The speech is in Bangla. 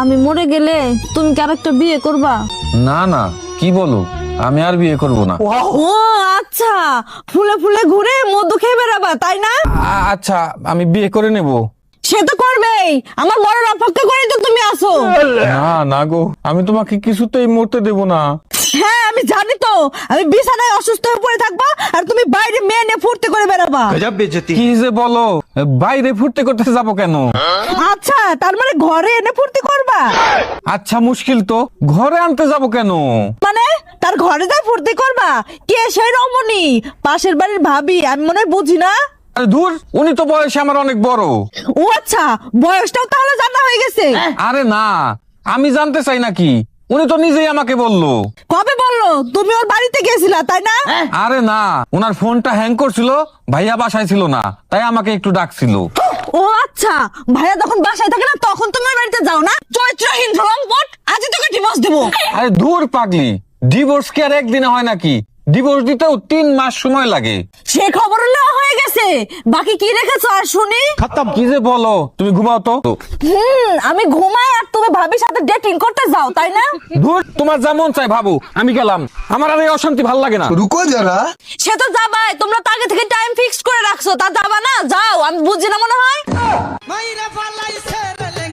আমি মরে গেলে তুমি কি আরেকটা বিয়ে করবা? না না, কি বলো, আমি আর বিয়ে করব না। ও আচ্ছা, ফুলে ফুলে ঘুরে মধু খেয়ে বেড়াবা তাই না? আচ্ছা, আমি বিয়ে করে নেব। সে তো করবেই, আমার মরার অপেক্ষা করে তো তুমি আসো। না না গো, আমি তোমাকে কিছুতেই মরতে দেব না। হ্যাঁ আমি জানি তো, আমি বিছানায় অসুস্থ হয়ে পড়ে থাকবো আর তুমি বাইরে মেয়ে নিয়ে ফুর্তি করে বেড়াবা। কি যে বলো, বাইরে ফুর্তি করতে যাব কেন? আচ্ছা, তার মানে ঘরে এনে ফুর্তি করবা? আচ্ছা, মুশকিল তো, ঘরে আনতে যাব কেন? মানে তার ঘরে যা ফুর্তি করবা? কে সেই রমণী? পাশের বাড়ির ভাবি? আমি মনে হয় বুঝি না। আরে ধুর, উনি তো বয়সে আমার অনেক বড়। ও আচ্ছা, বয়সটাও তাহলে জানা হয়ে গেছে। আরে না, আমি জানতে চাই নাকি, উনি তো নিজেই আমাকে বললো। কবে বললো? তুমি ওর বাড়িতে গেছিলা তাই না? আরে না, ওনার ফোনটা হ্যাং করছিল, ভাইয়া বাসায় ছিল না, তাই আমাকে একটু ডাকছিল। ও আচ্ছা, ভাইয়া যখন বাসায় থাকে না তখন তুমি ওর বাড়িতে যাও না? চরিত্রহীন রংপট, আজই তোকে ডিভোর্স দেবো। আরে ধুর পাগলি, ডিভোর্স কি আর একদিনে হয় নাকি? ডিভোর্স দিতেও 3 মাস সময় লাগে। সে খবর নেওয়া হয়ে গেছে, বাকি কি রেখেছো আর শুনি? কি যে বলো, তুমি ঘুমাও তো। আমি ঘুমাই আর তুমি ভাবির সাথে ডেটিং করতে যাও তাই না? ধুর, তোমার যা মন চাই ভাবো, আমি গেলাম। আমার আর এই অশান্তি ভাল লাগে না। रुको जरा। সে তো যাবাই, তোমরা তো আগে থেকে টাইম ফিক্স করে রাখছো, তা যাবা না? যাও, আমি বুঝি না মনে হয়।